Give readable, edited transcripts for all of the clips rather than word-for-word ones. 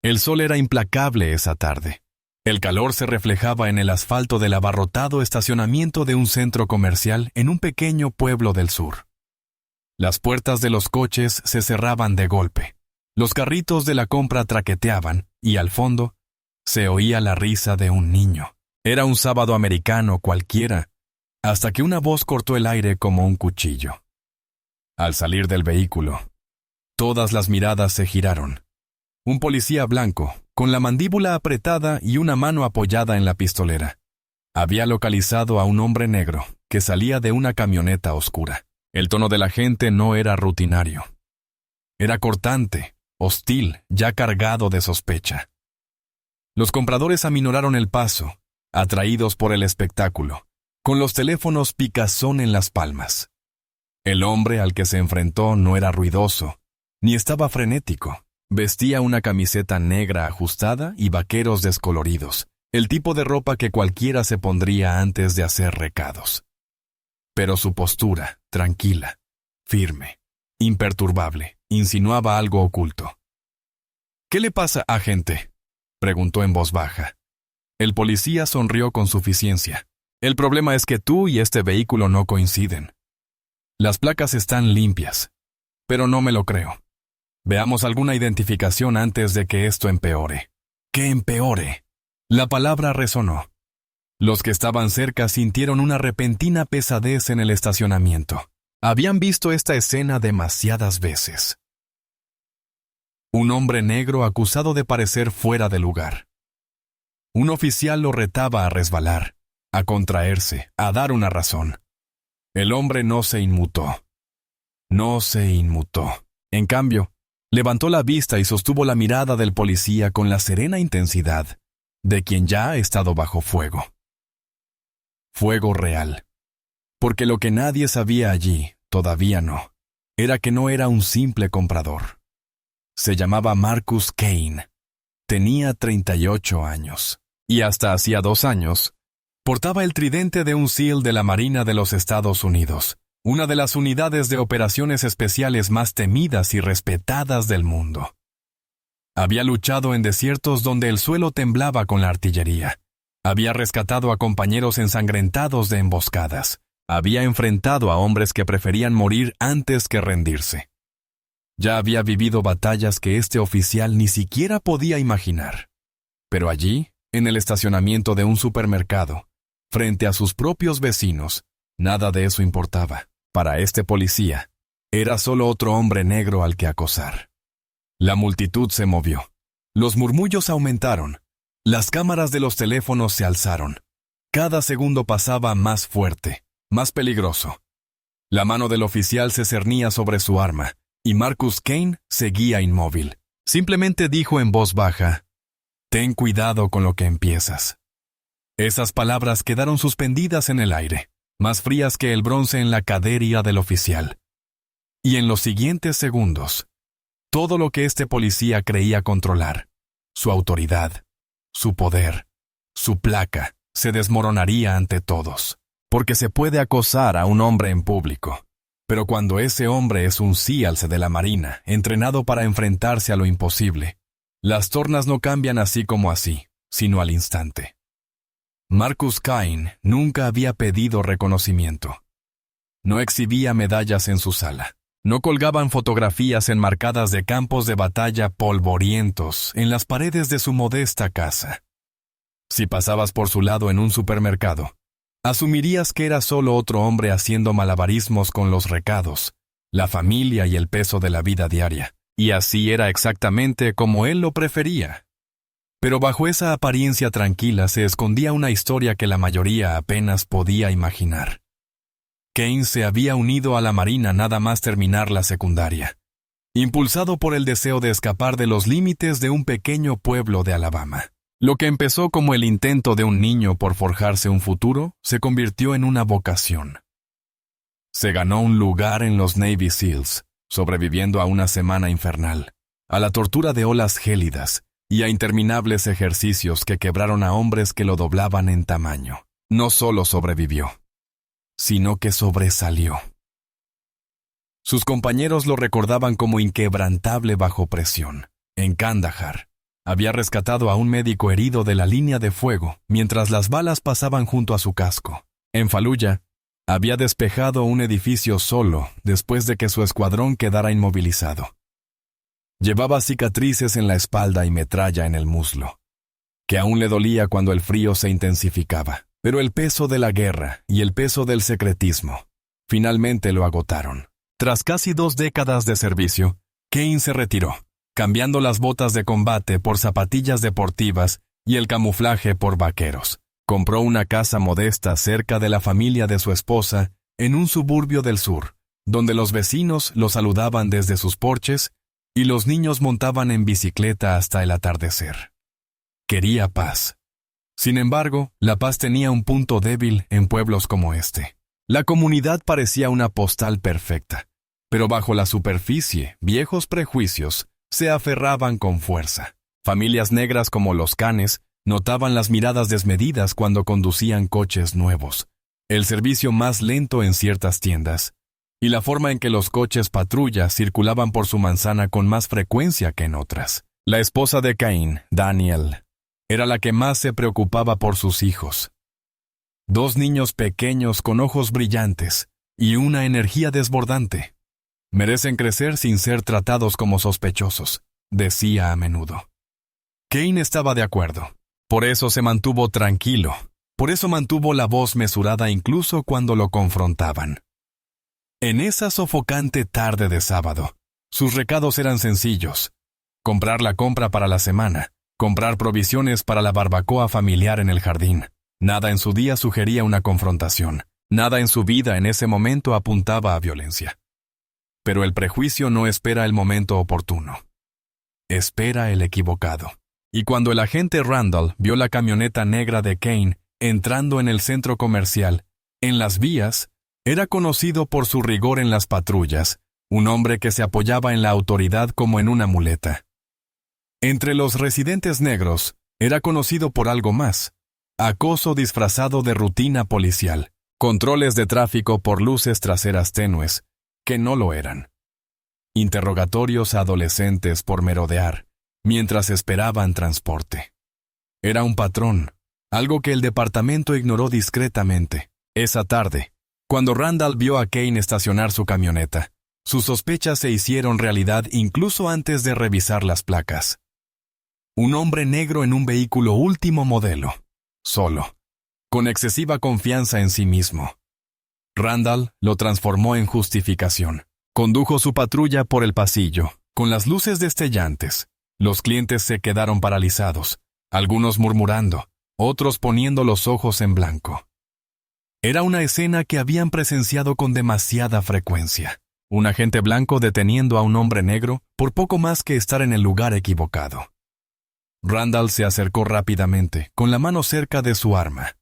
El sol era implacable esa tarde. El calor se reflejaba en el asfalto del abarrotado estacionamiento de un centro comercial en un pequeño pueblo del sur. Las puertas de los coches se cerraban de golpe. Los carritos de la compra traqueteaban y, al fondo, se oía la risa de un niño. Era un sábado americano cualquiera, hasta que una voz cortó el aire como un cuchillo. Al salir del vehículo, todas las miradas se giraron. Un policía blanco, con la mandíbula apretada y una mano apoyada en la pistolera, había localizado a un hombre negro que salía de una camioneta oscura. El tono del agente no era rutinario. Era cortante, hostil, ya cargado de sospecha. Los compradores aminoraron el paso, atraídos por el espectáculo, con los teléfonos picazón en las palmas. El hombre al que se enfrentó no era ruidoso, ni estaba frenético. Vestía una camiseta negra ajustada y vaqueros descoloridos, el tipo de ropa que cualquiera se pondría antes de hacer recados. Pero su postura, tranquila, firme, imperturbable, insinuaba algo oculto. «¿Qué le pasa, agente?», preguntó en voz baja. El policía sonrió con suficiencia. «El problema es que tú y este vehículo no coinciden. Las placas están limpias, pero no me lo creo. Veamos alguna identificación antes de que esto empeore». «¿Qué empeore?». La palabra resonó. Los que estaban cerca sintieron una repentina pesadez en el estacionamiento. Habían visto esta escena demasiadas veces. Un hombre negro acusado de parecer fuera de lugar. Un oficial lo retaba a resbalar, a contraerse, a dar una razón. El hombre no se inmutó. No se inmutó. En cambio, levantó la vista y sostuvo la mirada del policía con la serena intensidad de quien ya ha estado bajo fuego. Fuego real. Porque lo que nadie sabía allí, todavía no, era que no era un simple comprador. Se llamaba Marcus Kane. Tenía 38 años. Y hasta hacía 2 años, portaba el tridente de un SEAL de la Marina de los Estados Unidos, una de las unidades de operaciones especiales más temidas y respetadas del mundo. Había luchado en desiertos donde el suelo temblaba con la artillería. Había rescatado a compañeros ensangrentados de emboscadas. Había enfrentado a hombres que preferían morir antes que rendirse. Ya había vivido batallas que este oficial ni siquiera podía imaginar. Pero allí, en el estacionamiento de un supermercado, frente a sus propios vecinos, nada de eso importaba. Para este policía, era solo otro hombre negro al que acosar. La multitud se movió. Los murmullos aumentaron. Las cámaras de los teléfonos se alzaron. Cada segundo pasaba más fuerte, más peligroso. La mano del oficial se cernía sobre su arma, y Marcus Kane seguía inmóvil. Simplemente dijo en voz baja: «Ten cuidado con lo que empiezas». Esas palabras quedaron suspendidas en el aire, más frías que el bronce en la cadera del oficial. Y en los siguientes segundos, todo lo que este policía creía controlar, su autoridad, su poder, su placa, se desmoronaría ante todos. Porque se puede acosar a un hombre en público. Pero cuando ese hombre es un SEAL de la Marina, entrenado para enfrentarse a lo imposible, las tornas no cambian así como así, sino al instante. Marcus Kane nunca había pedido reconocimiento. No exhibía medallas en su sala. No colgaban fotografías enmarcadas de campos de batalla polvorientos en las paredes de su modesta casa. Si pasabas por su lado en un supermercado, asumirías que era solo otro hombre haciendo malabarismos con los recados, la familia y el peso de la vida diaria. Y así era exactamente como él lo prefería. Pero bajo esa apariencia tranquila se escondía una historia que la mayoría apenas podía imaginar. Kane se había unido a la Marina nada más terminar la secundaria, impulsado por el deseo de escapar de los límites de un pequeño pueblo de Alabama. Lo que empezó como el intento de un niño por forjarse un futuro, se convirtió en una vocación. Se ganó un lugar en los Navy SEALs, sobreviviendo a una semana infernal, a la tortura de olas gélidas y a interminables ejercicios que quebraron a hombres que lo doblaban en tamaño. No solo sobrevivió, sino que sobresalió. Sus compañeros lo recordaban como inquebrantable bajo presión. En Kandahar, Había rescatado a un médico herido de la línea de fuego mientras las balas pasaban junto a su casco. En Fallujah, había despejado un edificio solo después de que su escuadrón quedara inmovilizado. Llevaba cicatrices en la espalda y metralla en el muslo, que aún le dolía cuando el frío se intensificaba, pero el peso de la guerra y el peso del secretismo finalmente lo agotaron. Tras casi 2 décadas de servicio, Kane se retiró, cambiando las botas de combate por zapatillas deportivas y el camuflaje por vaqueros. Compró una casa modesta cerca de la familia de su esposa en un suburbio del sur, donde los vecinos lo saludaban desde sus porches y los niños montaban en bicicleta hasta el atardecer. Quería paz. Sin embargo, la paz tenía un punto débil en pueblos como este. La comunidad parecía una postal perfecta, pero bajo la superficie, viejos prejuicios se aferraban con fuerza. Familias negras como los Canes notaban las miradas desmedidas cuando conducían coches nuevos, el servicio más lento en ciertas tiendas, y la forma en que los coches patrulla circulaban por su manzana con más frecuencia que en otras. La esposa de Cain, Daniel, era la que más se preocupaba por sus hijos. 2 niños pequeños con ojos brillantes y una energía desbordante. Merecen crecer sin ser tratados como sospechosos, decía a menudo. Kane estaba de acuerdo. Por eso se mantuvo tranquilo. Por eso mantuvo la voz mesurada incluso cuando lo confrontaban. En esa sofocante tarde de sábado, sus recados eran sencillos. Comprar la compra para la semana, comprar provisiones para la barbacoa familiar en el jardín. Nada en su día sugería una confrontación. Nada en su vida en ese momento apuntaba a violencia. Pero el prejuicio no espera el momento oportuno. Espera el equivocado. Y cuando el agente Randall vio la camioneta negra de Kane entrando en el centro comercial, en las vías, era conocido por su rigor en las patrullas, un hombre que se apoyaba en la autoridad como en una muleta. Entre los residentes negros, era conocido por algo más: acoso disfrazado de rutina policial, controles de tráfico por luces traseras tenues, que no lo eran, interrogatorios a adolescentes por merodear, mientras esperaban transporte. Era un patrón, algo que el departamento ignoró discretamente. Esa tarde, cuando Randall vio a Kane estacionar su camioneta, sus sospechas se hicieron realidad incluso antes de revisar las placas. Un hombre negro en un vehículo último modelo, solo, con excesiva confianza en sí mismo. Randall lo transformó en justificación. Condujo su patrulla por el pasillo, con las luces destellantes. Los clientes se quedaron paralizados, algunos murmurando, otros poniendo los ojos en blanco. Era una escena que habían presenciado con demasiada frecuencia. Un agente blanco deteniendo a un hombre negro por poco más que estar en el lugar equivocado. Randall se acercó rápidamente, con la mano cerca de su arma,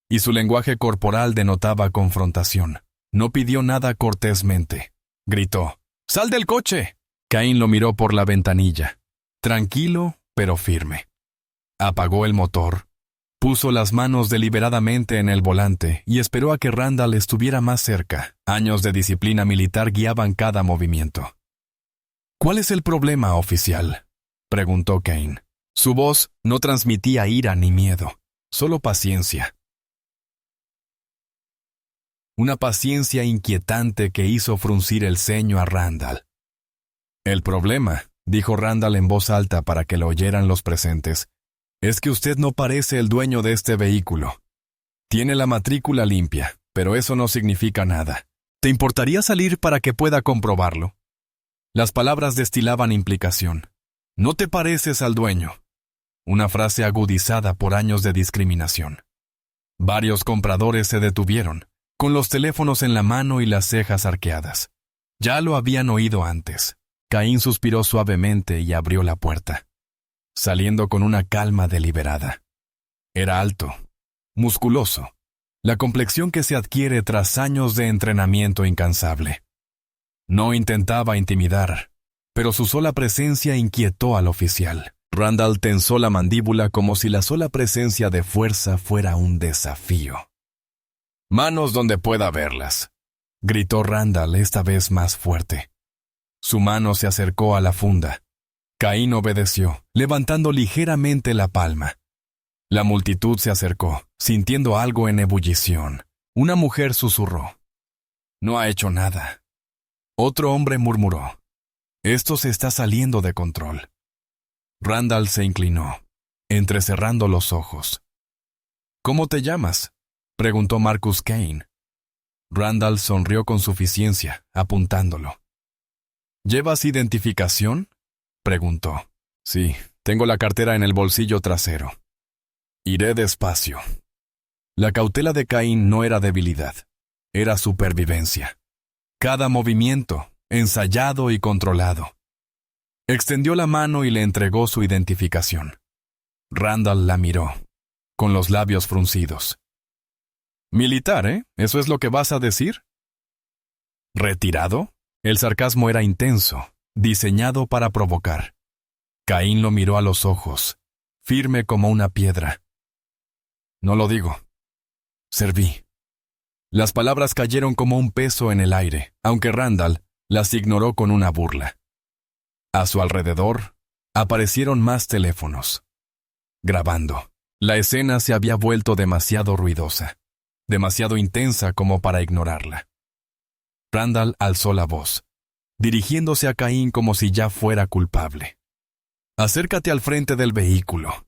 y su lenguaje corporal denotaba confrontación. No pidió nada cortésmente. Gritó: «¡Sal del coche!». Cain lo miró por la ventanilla, tranquilo pero firme. Apagó el motor, puso las manos deliberadamente en el volante y esperó a que Randall estuviera más cerca. Años de disciplina militar guiaban cada movimiento. «¿Cuál es el problema, oficial?», preguntó Cain. Su voz no transmitía ira ni miedo, solo paciencia. Una paciencia inquietante que hizo fruncir el ceño a Randall. «El problema», dijo Randall en voz alta para que lo oyeran los presentes, «es que usted no parece el dueño de este vehículo. Tiene la matrícula limpia, pero eso no significa nada. ¿Te importaría salir para que pueda comprobarlo?». Las palabras destilaban implicación. «No te pareces al dueño». Una frase agudizada por años de discriminación. Varios compradores se detuvieron, con los teléfonos en la mano y las cejas arqueadas. Ya lo habían oído antes. Caín suspiró suavemente y abrió la puerta, saliendo con una calma deliberada. Era alto, musculoso, la complexión que se adquiere tras años de entrenamiento incansable. No intentaba intimidar, pero su sola presencia inquietó al oficial. Randall tensó la mandíbula como si la sola presencia de fuerza fuera un desafío. «Manos donde pueda verlas», gritó Randall esta vez más fuerte. Su mano se acercó a la funda. Caín obedeció, levantando ligeramente la palma. La multitud se acercó, sintiendo algo en ebullición. Una mujer susurró: «No ha hecho nada». Otro hombre murmuró: «Esto se está saliendo de control». Randall se inclinó, entrecerrando los ojos. «¿Cómo te llamas?», preguntó Marcus Kane. Randall sonrió con suficiencia, apuntándolo. «¿Llevas identificación?», preguntó. «Sí, tengo la cartera en el bolsillo trasero». «Iré despacio». La cautela de Caín no era debilidad, era supervivencia. Cada movimiento, ensayado y controlado. Extendió la mano y le entregó su identificación. Randall la miró, con los labios fruncidos. «Militar, ¿eh? ¿Eso es lo que vas a decir?». «¿Retirado?». El sarcasmo era intenso, diseñado para provocar. Caín lo miró a los ojos, firme como una piedra. «No lo digo. Serví». Las palabras cayeron como un peso en el aire, aunque Randall las ignoró con una burla. A su alrededor aparecieron más teléfonos. Grabando. La escena se había vuelto demasiado ruidosa, demasiado intensa como para ignorarla. Randall alzó la voz, dirigiéndose a Caín como si ya fuera culpable. «Acércate al frente del vehículo.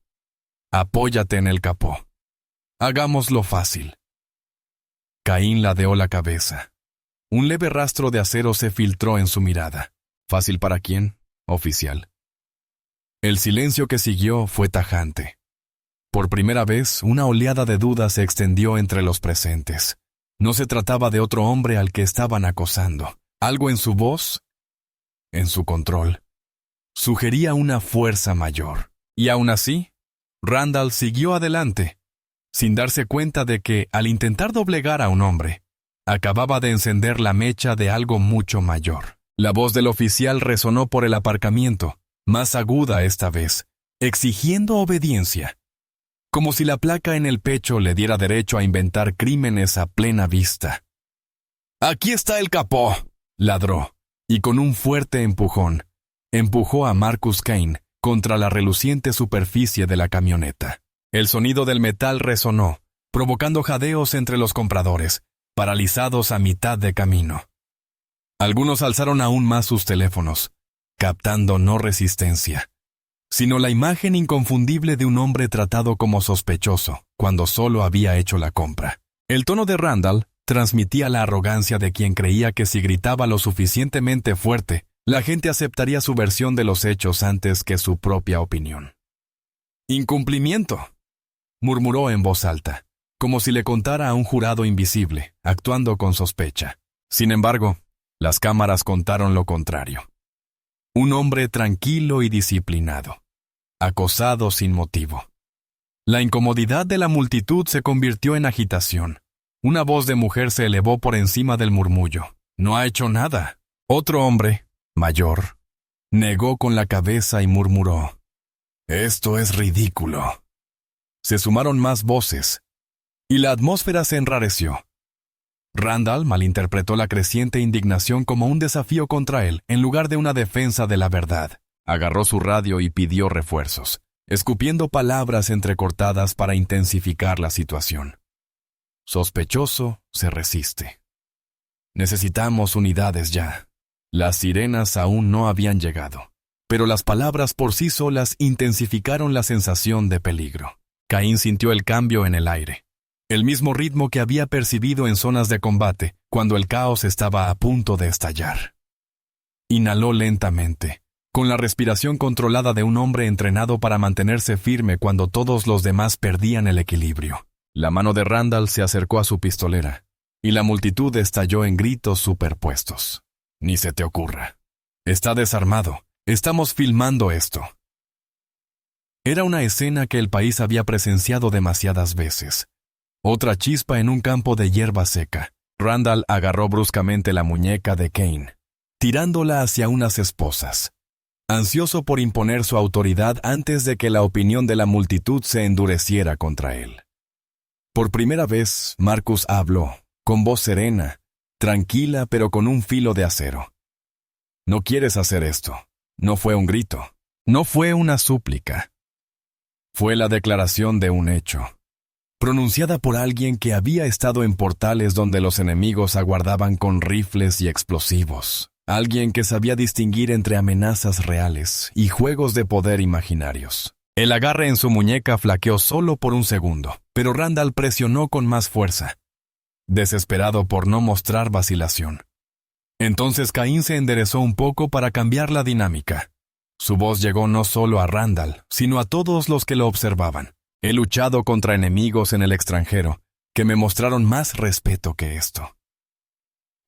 Apóyate en el capó. Hagámoslo fácil». Caín ladeó la cabeza. Un leve rastro de acero se filtró en su mirada. ¿Fácil para quién? Oficial. El silencio que siguió fue tajante. Por primera vez, una oleada de dudas se extendió entre los presentes. No se trataba de otro hombre al que estaban acosando. Algo en su voz, en su control, sugería una fuerza mayor. Y aún así, Randall siguió adelante, sin darse cuenta de que, al intentar doblegar a un hombre, acababa de encender la mecha de algo mucho mayor. La voz del oficial resonó por el aparcamiento, más aguda esta vez, exigiendo obediencia, como si la placa en el pecho le diera derecho a inventar crímenes a plena vista. «Aquí está el capó», ladró, y con un fuerte empujón, empujó a Marcus Kane contra la reluciente superficie de la camioneta. El sonido del metal resonó, provocando jadeos entre los compradores, paralizados a mitad de camino. Algunos alzaron aún más sus teléfonos, captando no resistencia, sino la imagen inconfundible de un hombre tratado como sospechoso, cuando solo había hecho la compra. El tono de Randall transmitía la arrogancia de quien creía que si gritaba lo suficientemente fuerte, la gente aceptaría su versión de los hechos antes que su propia opinión. «Incumplimiento», murmuró en voz alta, como si le contara a un jurado invisible, actuando con sospecha. Sin embargo, las cámaras contaron lo contrario. Un hombre tranquilo y disciplinado, acosado sin motivo. La incomodidad de la multitud se convirtió en agitación. Una voz de mujer se elevó por encima del murmullo. «No ha hecho nada». Otro hombre, mayor, negó con la cabeza y murmuró: «Esto es ridículo». Se sumaron más voces, y la atmósfera se enrareció. Randall malinterpretó la creciente indignación como un desafío contra él, en lugar de una defensa de la verdad. Agarró su radio y pidió refuerzos, escupiendo palabras entrecortadas para intensificar la situación. Sospechoso se resiste. «Necesitamos unidades ya». Las sirenas aún no habían llegado, pero las palabras por sí solas intensificaron la sensación de peligro. Caín sintió el cambio en el aire, el mismo ritmo que había percibido en zonas de combate cuando el caos estaba a punto de estallar. Inhaló lentamente, con la respiración controlada de un hombre entrenado para mantenerse firme cuando todos los demás perdían el equilibrio. La mano de Randall se acercó a su pistolera, y la multitud estalló en gritos superpuestos. «Ni se te ocurra. Está desarmado. Estamos filmando esto». Era una escena que el país había presenciado demasiadas veces. Otra chispa en un campo de hierba seca. Randall agarró bruscamente la muñeca de Kane, tirándola hacia unas esposas, ansioso por imponer su autoridad antes de que la opinión de la multitud se endureciera contra él. Por primera vez, Marcus habló, con voz serena, tranquila pero con un filo de acero. «No quieres hacer esto». No fue un grito, No fue una súplica. Fue la declaración de un hecho, pronunciada por alguien que había estado en portales donde los enemigos aguardaban con rifles y explosivos. Alguien que sabía distinguir entre amenazas reales y juegos de poder imaginarios. El agarre en su muñeca flaqueó solo por un segundo, pero Randall presionó con más fuerza, desesperado por no mostrar vacilación. Entonces Caín se enderezó un poco para cambiar la dinámica. Su voz llegó no solo a Randall, sino a todos los que lo observaban. He luchado contra enemigos en el extranjero, que me mostraron más respeto que esto.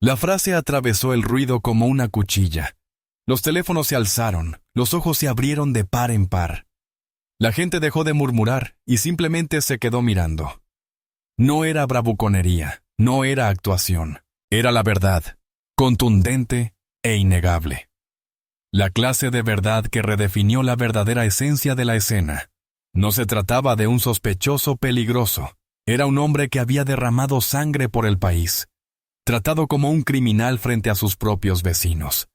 La frase atravesó el ruido como una cuchilla. Los teléfonos se alzaron, los ojos se abrieron de par en par. La gente dejó de murmurar y simplemente se quedó mirando. No era bravuconería, no era actuación, era la verdad, contundente e innegable. La clase de verdad que redefinió la verdadera esencia de la escena. No se trataba de un sospechoso peligroso, era un hombre que había derramado sangre por el país, tratado como un criminal frente a sus propios vecinos.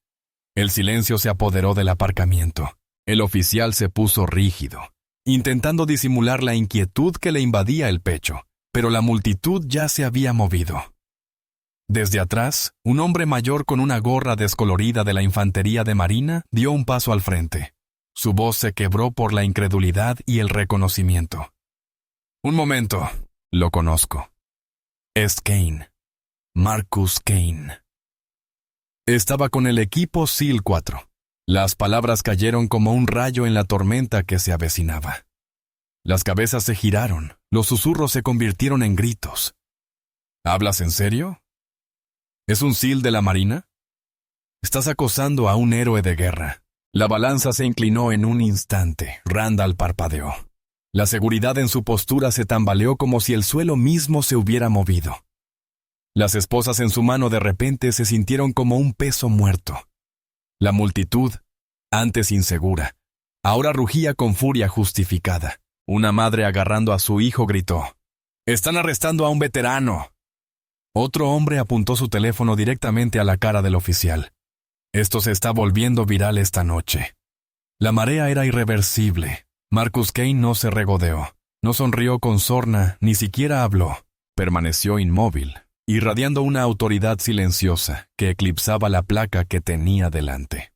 El silencio se apoderó del aparcamiento. El oficial se puso rígido, intentando disimular la inquietud que le invadía el pecho, pero la multitud ya se había movido. Desde atrás, un hombre mayor con una gorra descolorida de la infantería de marina dio un paso al frente. Su voz se quebró por la incredulidad y el reconocimiento. Un momento, lo conozco. Es Kane. Marcus Kane. Estaba con el equipo SEAL 4. Las palabras cayeron como un rayo en la tormenta que se avecinaba. Las cabezas se giraron, los susurros se convirtieron en gritos. ¿Hablas en serio? ¿Es un SEAL de la Marina? Estás acosando a un héroe de guerra. La balanza se inclinó en un instante. Randall parpadeó. La seguridad en su postura se tambaleó como si el suelo mismo se hubiera movido. Las esposas en su mano de repente se sintieron como un peso muerto. La multitud, antes insegura, ahora rugía con furia justificada. Una madre agarrando a su hijo gritó: «¡Están arrestando a un veterano!». Otro hombre apuntó su teléfono directamente a la cara del oficial. Esto se está volviendo viral esta noche. La marea era irreversible. Marcus Kane no se regodeó, no sonrió con sorna, ni siquiera habló. Permaneció inmóvil, irradiando una autoridad silenciosa que eclipsaba la placa que tenía delante.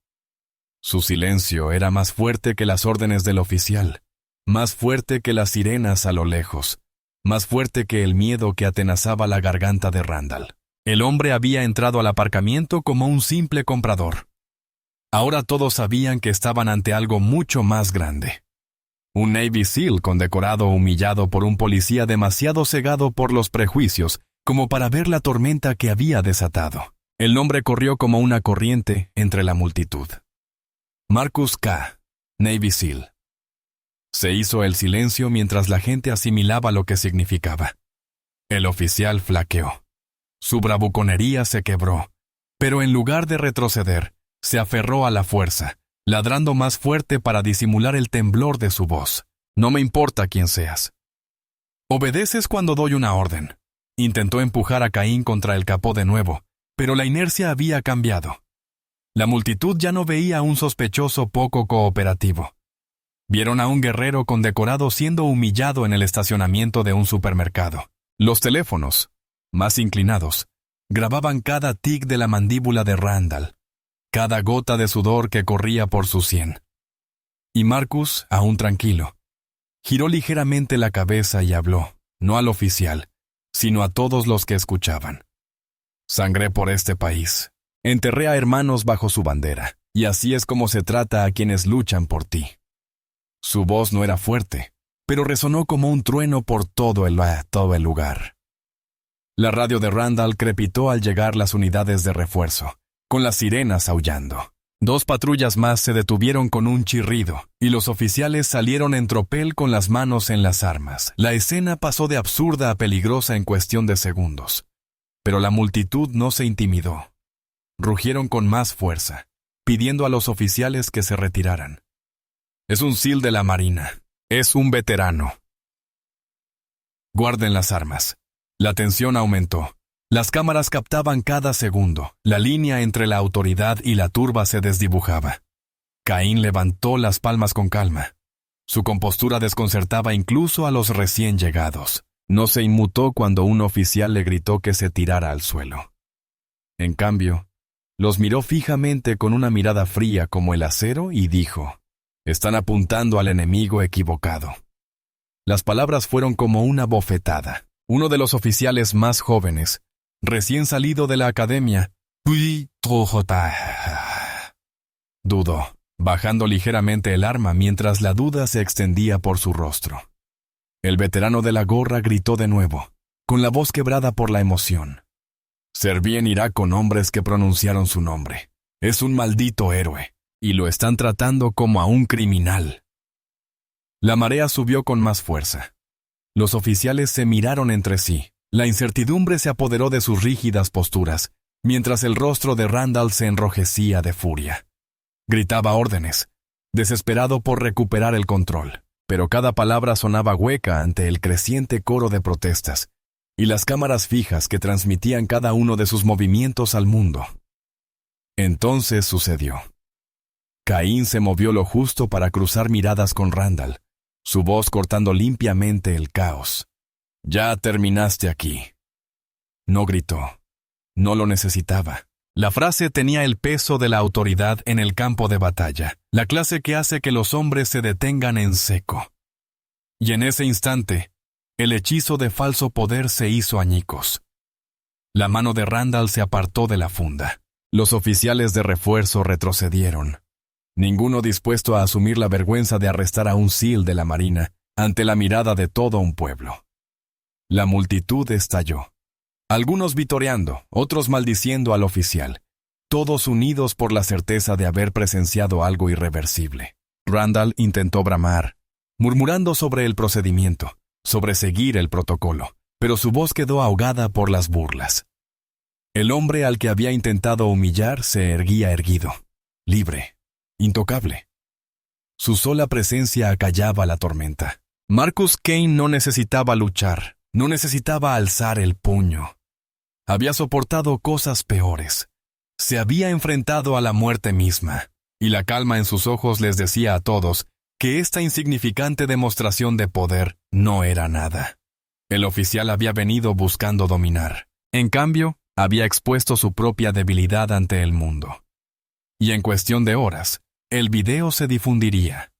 Su silencio era más fuerte que las órdenes del oficial, más fuerte que las sirenas a lo lejos, más fuerte que el miedo que atenazaba la garganta de Randall. El hombre había entrado al aparcamiento como un simple comprador. Ahora todos sabían que estaban ante algo mucho más grande. Un Navy SEAL condecorado humillado por un policía demasiado cegado por los prejuicios como para ver la tormenta que había desatado. El nombre corrió como una corriente entre la multitud. Marcus K., Navy SEAL. Se hizo el silencio mientras la gente asimilaba lo que significaba. El oficial flaqueó. Su bravuconería se quebró, pero en lugar de retroceder, se aferró a la fuerza, ladrando más fuerte para disimular el temblor de su voz. No me importa quién seas. Obedeces cuando doy una orden. Intentó empujar a Caín contra el capó de nuevo, pero la inercia había cambiado. La multitud ya no veía a un sospechoso poco cooperativo. Vieron a un guerrero condecorado siendo humillado en el estacionamiento de un supermercado. Los teléfonos, más inclinados, grababan cada tic de la mandíbula de Randall, cada gota de sudor que corría por su sien. Y Marcus, aún tranquilo, giró ligeramente la cabeza y habló, no al oficial, sino a todos los que escuchaban. Sangré por este país, enterré a hermanos bajo su bandera, y así es como se trata a quienes luchan por ti. Su voz no era fuerte, pero resonó como un trueno por todo el lugar. La radio de Randall crepitó al llegar las unidades de refuerzo, con las sirenas aullando. 2 patrullas más se detuvieron con un chirrido, y los oficiales salieron en tropel con las manos en las armas. La escena pasó de absurda a peligrosa en cuestión de segundos. Pero la multitud no se intimidó. Rugieron con más fuerza, pidiendo a los oficiales que se retiraran. Es un SEAL de la Marina. Es un veterano. Guarden las armas. La tensión aumentó. Las cámaras captaban cada segundo. La línea entre la autoridad y la turba se desdibujaba. Caín levantó las palmas con calma. Su compostura desconcertaba incluso a los recién llegados. No se inmutó cuando un oficial le gritó que se tirara al suelo. En cambio, los miró fijamente con una mirada fría como el acero y dijo: «Están apuntando al enemigo equivocado». Las palabras fueron como una bofetada. Uno de los oficiales más jóvenes, recién salido de la academia, dudó, bajando ligeramente el arma mientras la duda se extendía por su rostro. El veterano de la gorra gritó de nuevo, con la voz quebrada por la emoción: «Serví en Irak con hombres que pronunciaron su nombre. Es un maldito héroe, y lo están tratando como a un criminal». La marea subió con más fuerza. Los oficiales se miraron entre sí. La incertidumbre se apoderó de sus rígidas posturas, mientras el rostro de Randall se enrojecía de furia. Gritaba órdenes, desesperado por recuperar el control, pero cada palabra sonaba hueca ante el creciente coro de protestas y las cámaras fijas que transmitían cada uno de sus movimientos al mundo. Entonces sucedió. Caín se movió lo justo para cruzar miradas con Randall, su voz cortando limpiamente el caos. «Ya terminaste aquí». No gritó. No lo necesitaba. La frase tenía el peso de la autoridad en el campo de batalla, la clase que hace que los hombres se detengan en seco. Y en ese instante, el hechizo de falso poder se hizo añicos. La mano de Randall se apartó de la funda. Los oficiales de refuerzo retrocedieron, ninguno dispuesto a asumir la vergüenza de arrestar a un SEAL de la Marina ante la mirada de todo un pueblo. La multitud estalló. Algunos vitoreando, otros maldiciendo al oficial, todos unidos por la certeza de haber presenciado algo irreversible. Randall intentó bramar, murmurando sobre el procedimiento, sobre seguir el protocolo, pero su voz quedó ahogada por las burlas. El hombre al que había intentado humillar se erguía erguido, libre, intocable. Su sola presencia acallaba la tormenta. Marcus Kane no necesitaba luchar, no necesitaba alzar el puño. Había soportado cosas peores. Se había enfrentado a la muerte misma, y la calma en sus ojos les decía a todos que esta insignificante demostración de poder no era nada. El oficial había venido buscando dominar. En cambio, había expuesto su propia debilidad ante el mundo. Y en cuestión de horas, el video se difundiría.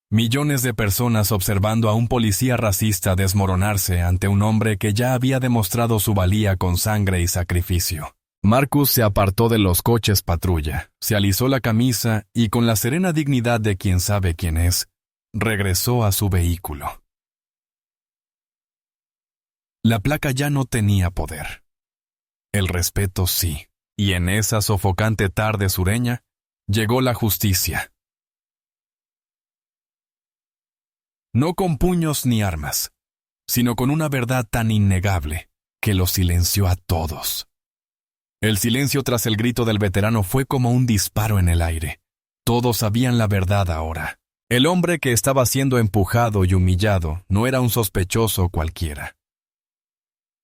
Millones de personas observando a un policía racista desmoronarse ante un hombre que ya había demostrado su valía con sangre y sacrificio. Marcus se apartó de los coches patrulla, se alisó la camisa y con la serena dignidad de quien sabe quién es, regresó a su vehículo. La placa ya no tenía poder. El respeto sí, y en esa sofocante tarde sureña, llegó la justicia. No con puños ni armas, sino con una verdad tan innegable que los silenció a todos. El silencio tras el grito del veterano fue como un disparo en el aire. Todos sabían la verdad ahora. El hombre que estaba siendo empujado y humillado no era un sospechoso cualquiera.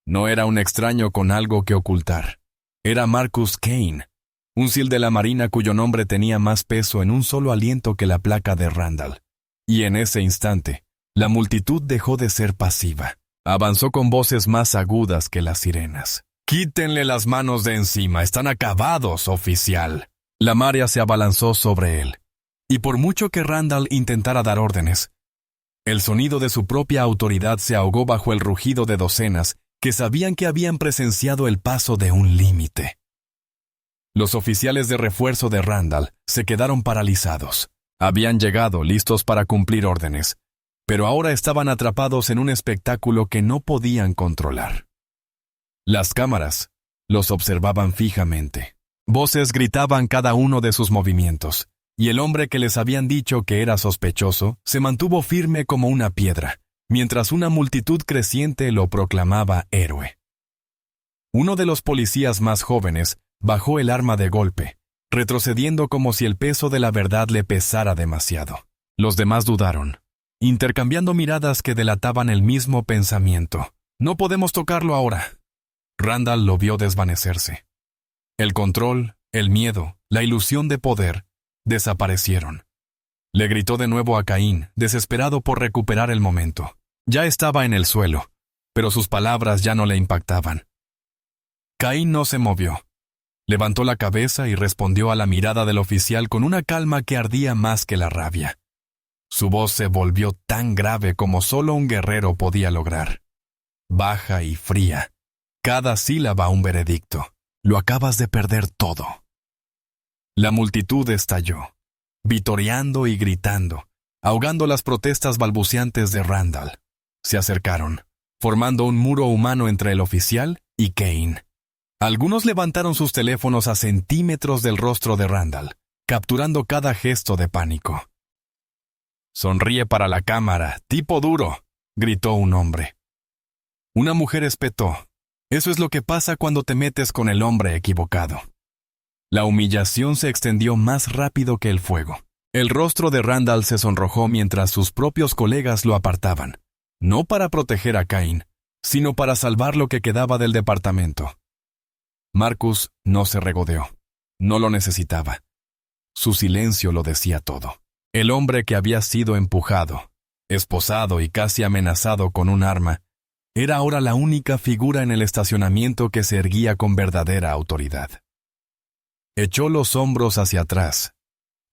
No era un extraño con algo que ocultar. Era Marcus Kane, un SEAL de la Marina cuyo nombre tenía más peso en un solo aliento que la placa de Randall. Y en ese instante, la multitud dejó de ser pasiva. Avanzó con voces más agudas que las sirenas. «Quítenle las manos de encima, están acabados, oficial». La marea se abalanzó sobre él. Y por mucho que Randall intentara dar órdenes, el sonido de su propia autoridad se ahogó bajo el rugido de docenas que sabían que habían presenciado el paso de un límite. Los oficiales de refuerzo de Randall se quedaron paralizados. Habían llegado listos para cumplir órdenes, pero ahora estaban atrapados en un espectáculo que no podían controlar. Las cámaras los observaban fijamente. Voces gritaban cada uno de sus movimientos, y el hombre que les habían dicho que era sospechoso se mantuvo firme como una piedra, mientras una multitud creciente lo proclamaba héroe. Uno de los policías más jóvenes bajó el arma de golpe, retrocediendo como si el peso de la verdad le pesara demasiado. Los demás dudaron, intercambiando miradas que delataban el mismo pensamiento. «No podemos tocarlo ahora». Randall lo vio desvanecerse. El control, el miedo, la ilusión de poder, desaparecieron. Le gritó de nuevo a Caín, desesperado por recuperar el momento. Ya estaba en el suelo, pero sus palabras ya no le impactaban. Caín no se movió. Levantó la cabeza y respondió a la mirada del oficial con una calma que ardía más que la rabia. Su voz se volvió tan grave como solo un guerrero podía lograr. Baja y fría. Cada sílaba un veredicto. Lo acabas de perder todo. La multitud estalló, vitoreando y gritando, ahogando las protestas balbuceantes de Randall. Se acercaron, formando un muro humano entre el oficial y Cain. Algunos levantaron sus teléfonos a centímetros del rostro de Randall, capturando cada gesto de pánico. «Sonríe para la cámara, tipo duro», gritó un hombre. Una mujer espetó. Eso es lo que pasa cuando te metes con el hombre equivocado. La humillación se extendió más rápido que el fuego. El rostro de Randall se sonrojó mientras sus propios colegas lo apartaban, no para proteger a Cain, sino para salvar lo que quedaba del departamento. Marcus no se regodeó. No lo necesitaba. Su silencio lo decía todo. El hombre que había sido empujado, esposado y casi amenazado con un arma, era ahora la única figura en el estacionamiento que se erguía con verdadera autoridad. Echó los hombros hacia atrás,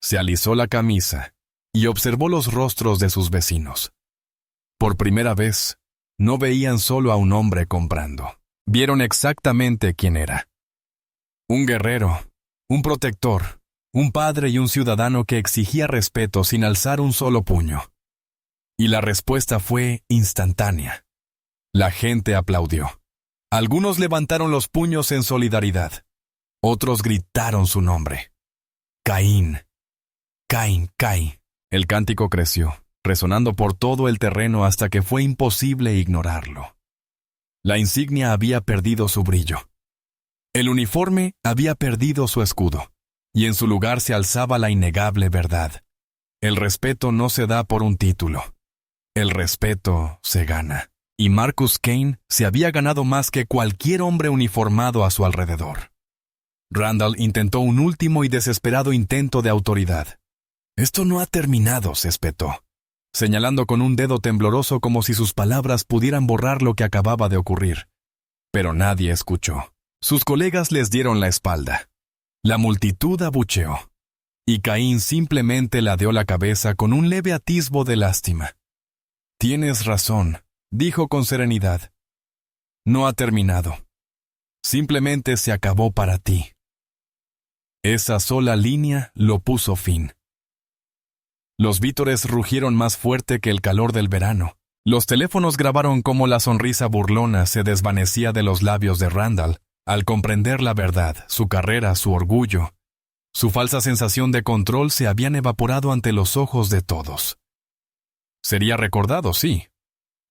se alisó la camisa y observó los rostros de sus vecinos. Por primera vez, no veían solo a un hombre comprando. Vieron exactamente quién era. Un guerrero, un protector, un padre y un ciudadano que exigía respeto sin alzar un solo puño. Y la respuesta fue instantánea. La gente aplaudió. Algunos levantaron los puños en solidaridad. Otros gritaron su nombre. Caín. Caín, Caín. El cántico creció, resonando por todo el terreno hasta que fue imposible ignorarlo. La insignia había perdido su brillo. El uniforme había perdido su escudo, y en su lugar se alzaba la innegable verdad. El respeto no se da por un título. El respeto se gana. Y Marcus Cain se había ganado más que cualquier hombre uniformado a su alrededor. Randall intentó un último y desesperado intento de autoridad. «Esto no ha terminado», se espetó, señalando con un dedo tembloroso como si sus palabras pudieran borrar lo que acababa de ocurrir. Pero nadie escuchó. Sus colegas les dieron la espalda. La multitud abucheó. Y Caín simplemente ladeó la cabeza con un leve atisbo de lástima. «Tienes razón», dijo con serenidad. «No ha terminado. Simplemente se acabó para ti». Esa sola línea lo puso fin. Los vítores rugieron más fuerte que el calor del verano. Los teléfonos grabaron cómo la sonrisa burlona se desvanecía de los labios de Randall al comprender la verdad, su carrera, su orgullo. Su falsa sensación de control se habían evaporado ante los ojos de todos. Sería recordado, sí,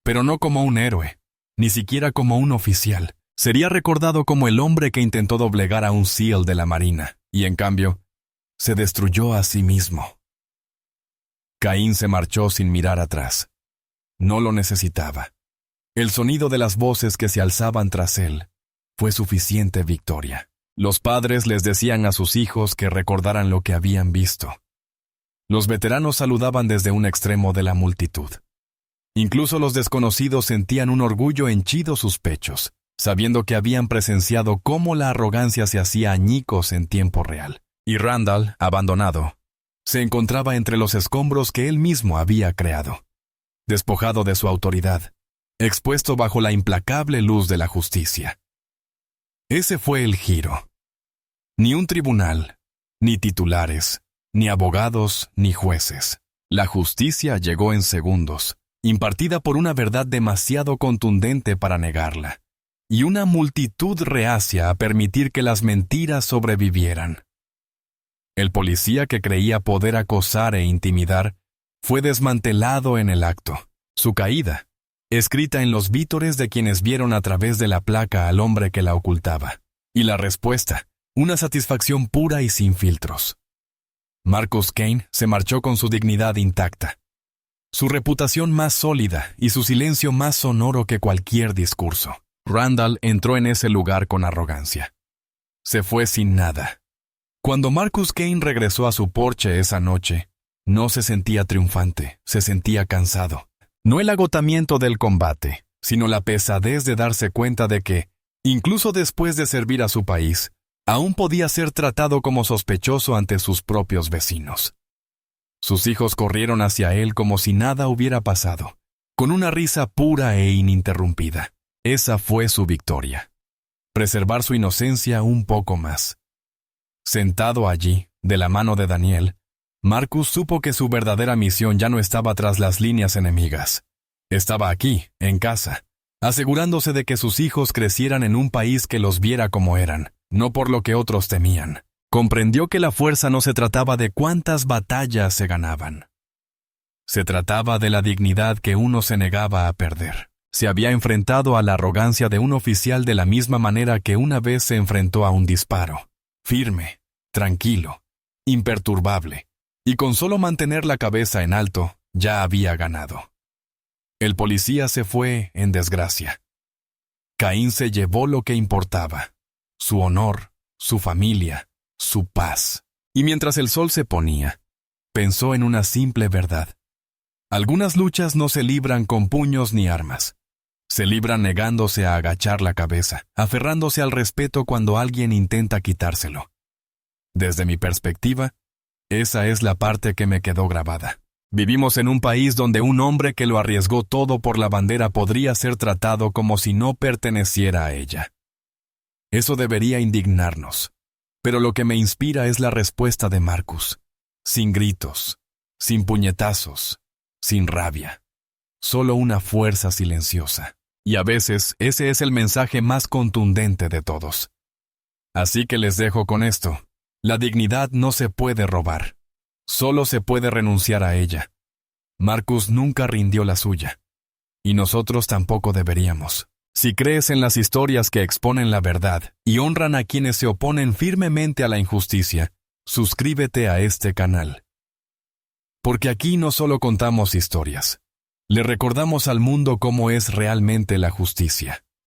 pero no como un héroe, ni siquiera como un oficial. Sería recordado como el hombre que intentó doblegar a un SEAL de la Marina, y en cambio, se destruyó a sí mismo. Caín se marchó sin mirar atrás. No lo necesitaba. El sonido de las voces que se alzaban tras él fue suficiente victoria. Los padres les decían a sus hijos que recordaran lo que habían visto. Los veteranos saludaban desde un extremo de la multitud. Incluso los desconocidos sentían un orgullo henchido sus pechos, sabiendo que habían presenciado cómo la arrogancia se hacía añicos en tiempo real. Y Randall, abandonado, se encontraba entre los escombros que él mismo había creado, despojado de su autoridad, expuesto bajo la implacable luz de la justicia. Ese fue el giro. Ni un tribunal, ni titulares, ni abogados, ni jueces. La justicia llegó en segundos, impartida por una verdad demasiado contundente para negarla, y una multitud reacia a permitir que las mentiras sobrevivieran. El policía que creía poder acosar e intimidar fue desmantelado en el acto. Su caída, escrita en los vítores de quienes vieron a través de la placa al hombre que la ocultaba. Y la respuesta, una satisfacción pura y sin filtros. Marcus Cain se marchó con su dignidad intacta, su reputación más sólida y su silencio más sonoro que cualquier discurso. Randall entró en ese lugar con arrogancia. Se fue sin nada. Cuando Marcus Kane regresó a su porche esa noche, no se sentía triunfante, se sentía cansado. No el agotamiento del combate, sino la pesadez de darse cuenta de que, incluso después de servir a su país, aún podía ser tratado como sospechoso ante sus propios vecinos. Sus hijos corrieron hacia él como si nada hubiera pasado, con una risa pura e ininterrumpida. Esa fue su victoria. Preservar su inocencia un poco más. Sentado allí, de la mano de Daniel, Marcus supo que su verdadera misión ya no estaba tras las líneas enemigas. Estaba aquí, en casa, asegurándose de que sus hijos crecieran en un país que los viera como eran, no por lo que otros temían. Comprendió que la fuerza no se trataba de cuántas batallas se ganaban. Se trataba de la dignidad que uno se negaba a perder. Se había enfrentado a la arrogancia de un oficial de la misma manera que una vez se enfrentó a un disparo. Firme, tranquilo, imperturbable, y con solo mantener la cabeza en alto, ya había ganado. El policía se fue en desgracia. Caín se llevó lo que importaba: su honor, su familia, su paz. Y mientras el sol se ponía, pensó en una simple verdad. Algunas luchas no se libran con puños ni armas. Se libran negándose a agachar la cabeza, aferrándose al respeto cuando alguien intenta quitárselo. Desde mi perspectiva, esa es la parte que me quedó grabada. Vivimos en un país donde un hombre que lo arriesgó todo por la bandera podría ser tratado como si no perteneciera a ella. Eso debería indignarnos. Pero lo que me inspira es la respuesta de Marcus. Sin gritos, sin puñetazos, sin rabia. Solo una fuerza silenciosa. Y a veces ese es el mensaje más contundente de todos. Así que les dejo con esto. La dignidad no se puede robar. Solo se puede renunciar a ella. Marcus nunca rindió la suya. Y nosotros tampoco deberíamos. Si crees en las historias que exponen la verdad y honran a quienes se oponen firmemente a la injusticia, suscríbete a este canal. Porque aquí no solo contamos historias, le recordamos al mundo cómo es realmente la justicia.